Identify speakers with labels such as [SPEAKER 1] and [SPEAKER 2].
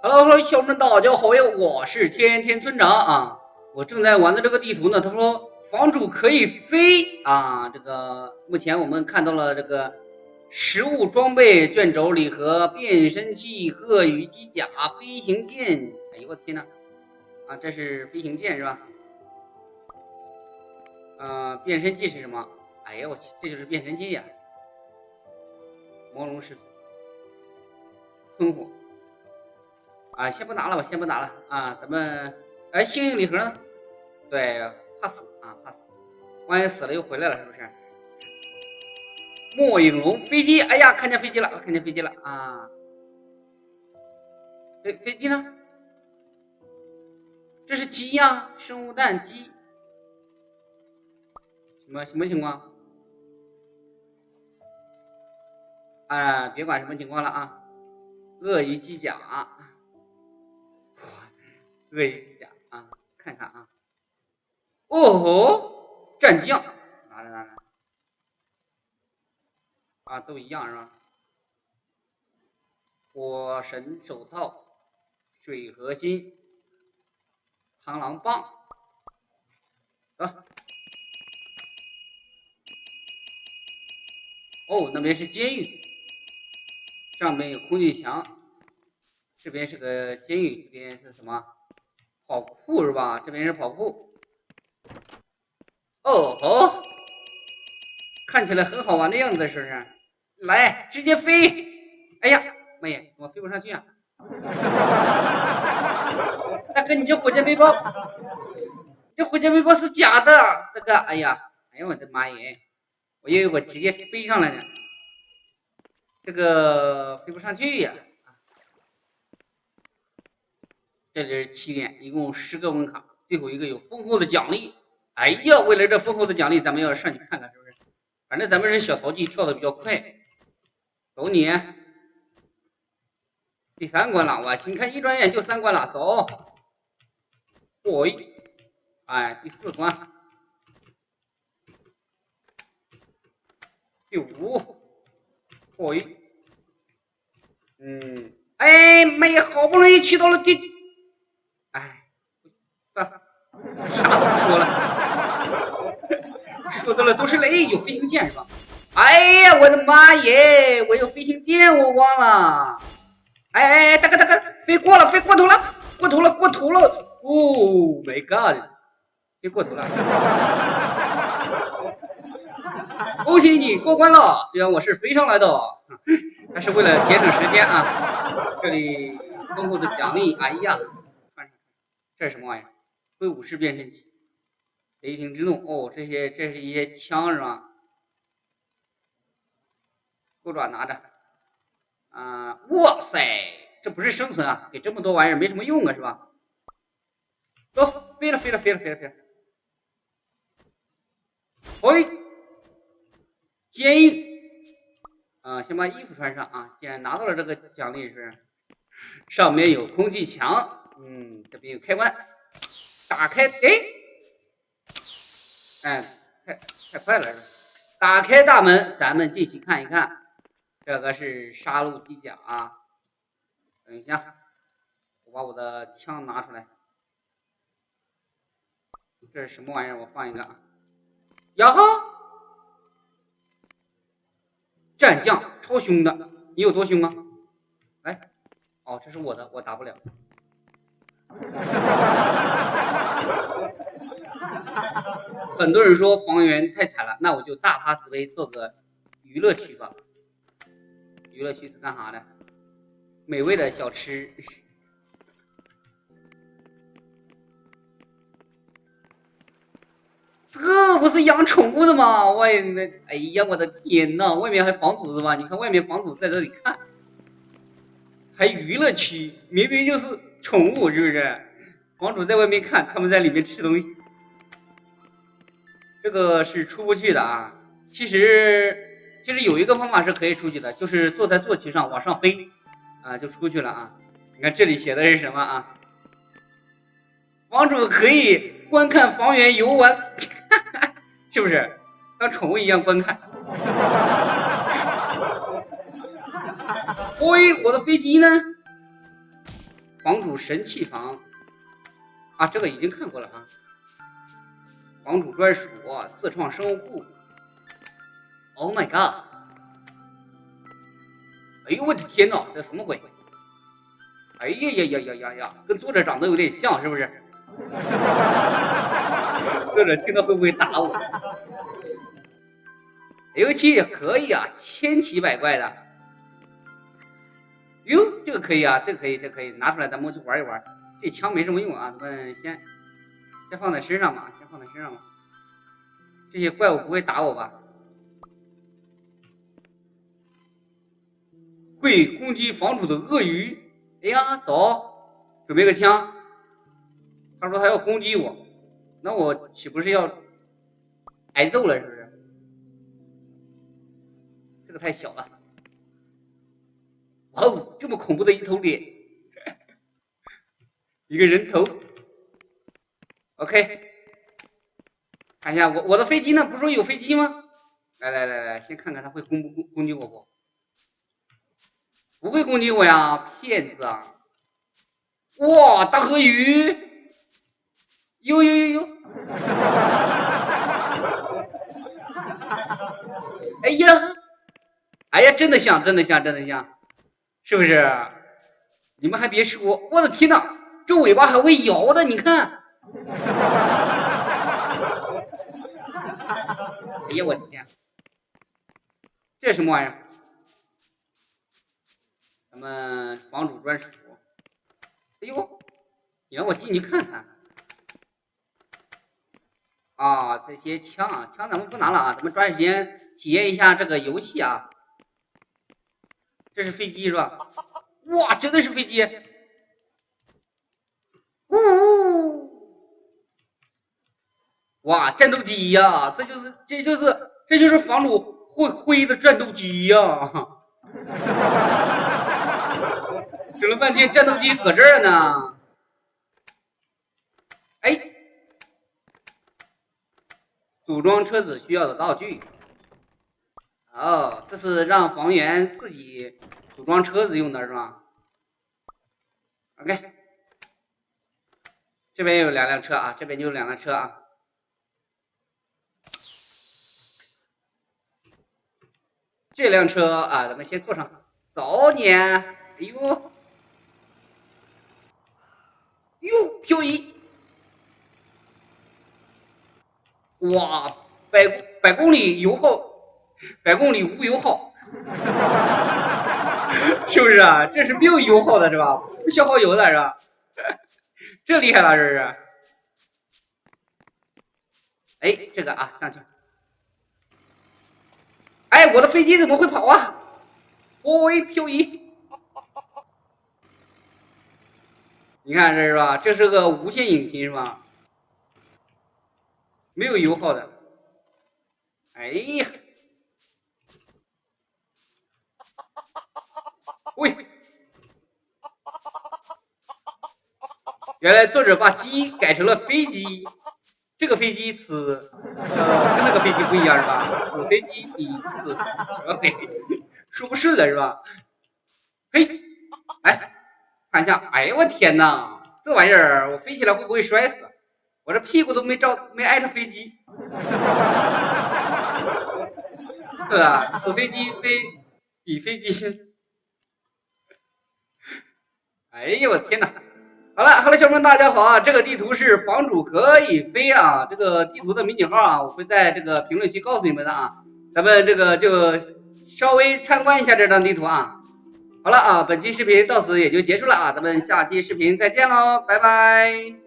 [SPEAKER 1] Hello， 小们大家好呀，我是天天村长啊。我正在玩的这个地图呢，他说房主可以飞啊。这个目前我们看到了这个食物装备卷轴礼盒、变身器、鳄鱼机甲、飞行剑。哎呦我天呐！啊，这是飞行剑是吧？变身器是什么？哎呀我去，这就是变身器呀！魔龙是喷火。啊，先不拿了吧，先不拿了啊，咱们幸运礼盒呢？对，怕死啊，怕死，万一死了又回来了，是不是？末影龙飞机，哎呀，看见飞机了，看见飞机了啊！飞机呢？这是鸡呀，生物蛋鸡，什么情况？啊，别管什么情况了啊！鳄鱼机甲，鳄鱼机甲啊，看看啊。哦吼，战将，拿来啊，都一样是吧？火神手套，水核心，螳螂棒，啊。哦，那边是监狱，上面有空气墙，这边是个监狱，这边是什么？跑酷是吧？这边是跑酷。哦吼，看起来很好玩的样子，是不是？来，直接飞！哎呀，妈呀，我飞不上去啊！大哥，你这火箭背包，这火箭背包是假的，大哥！哎呀，哎呀，我的妈耶！我以为我直接飞上来呢，这个飞不上去呀。这是起点，一共10个温卡，最后一个有丰厚的奖励。哎呀，为了这丰厚的奖励，咱们要上去看看，是不是？反正咱们是小淘气，跳的比较快。走你，第3关了，我你看一转眼就3关了，走。哎，第4关，第5，哎，妈呀，好不容易去到了哎，算了，啥都不说了，说的了都是雷，有飞行剑是吧？哎呀，我的妈耶，我有飞行剑，我忘了。哎，大哥，飞过了，飞过头了！Oh my god， 飞过头了！恭喜你过关了，虽然我是飞上来的，但是为了节省时间啊，这里丰厚的奖励，哎呀，这是什么玩意儿？挥舞式变身器，雷霆之怒，哦，这是一些枪是吧？钩爪拿着，哇塞，这不是生存啊，给这么多玩意儿没什么用啊，是吧？走，飞了！嘿，监狱先把衣服穿上啊！既然拿到了这个奖励是，上面有空气墙，这边有开关，打开，太快了，打开大门，咱们进去看一看。这个是杀戮机甲啊！等一下，我把我的枪拿出来。这是什么玩意儿？我放一个啊！呀哈，战将超凶的，你有多凶啊？来，哦，这是我的，我打不了。很多人说房源太惨了，那我就大发慈悲做个娱乐区吧。娱乐区是干啥的？美味的小吃。这不是养宠物的吗？外面，哎呀，我的天呐，外面还房主是吧？你看外面房主在这里看，还娱乐区，明明就是宠物，是不是？房主在外面看，他们在里面吃东西。这个是出不去的啊。其实有一个方法是可以出去的，就是坐在坐骑上往上飞啊，就出去了啊。你看这里写的是什么啊？房主可以观看房源游玩，是不是？当宠物一样观看。喂，我的飞机呢？房主神器房啊，这个已经看过了啊。房主专属自创生物库。Oh my god！ 哎呦我的天哪，这什么鬼？哎呀呀呀呀呀呀，跟作者长得有点像，是不是？作者听到会不会打我？游戏也可以啊，千奇百怪的。哟，这个可以啊，这个可以，这个可以拿出来，咱们去玩一玩。这枪没什么用啊，咱们先放在身上吧，先放在身上吧。这些怪物不会打我吧？会攻击房主的鳄鱼。哎呀，走，准备个枪。他说他要攻击我，那我岂不是要挨揍了？是不是？这个太小了。哇哦，这么恐怖的一头脸，一个人头。OK， 看一下我的飞机呢？不是说有飞机吗？来，先看看他会攻击我不？不会攻击我呀，骗子啊！哇，大河鱼！呦！哎呀，真的像，是不是？你们还别说，我的天哪，这尾巴还会摇的，你看！哎呀，我的天，这什么玩意儿？咱们房主专属。哎呦，你让我进去看看。啊，这些枪咱们不拿了啊，咱们抓紧时间体验一下这个游戏啊。这是飞机是吧？哇，真的是飞机！哇，战斗机呀，这就是房主会挥的战斗机呀！整了半天战斗机搁这儿呢。哎，组装车子需要的道具。哦，这是让房员自己组装车子用的是吧 ？OK， 这边有两辆车啊，这边就有两辆车啊。这辆车啊，咱们先坐上，走你！哎呦，漂移！哇，百公里油耗，100公里无油耗，是不是啊？这是没有油耗的是吧？不消耗油的是吧？这厉害了，这是。哎，这个啊，上去。哎，我的飞机怎么会跑啊？漂移！你看这是吧？这是个无线引擎是吧？没有油耗的。哎呀！喂！原来作者把鸡改成了飞机，这个飞机跟那个飞机不一样是吧？此飞机比此什么飞？说不顺了是吧？嘿，哎，看一下，哎呦我天哪，这玩意儿我飞起来会不会摔死？我这屁股都没挨着飞机，对吧？此飞机比飞机，哎呦我天哪！好了，小朋友们大家好啊！这个地图是房主可以飞啊，这个地图的迷你号啊，我会在这个评论区告诉你们的啊。咱们这个就稍微参观一下这张地图啊。好了啊，本期视频到此也就结束了啊，咱们下期视频再见喽，拜拜。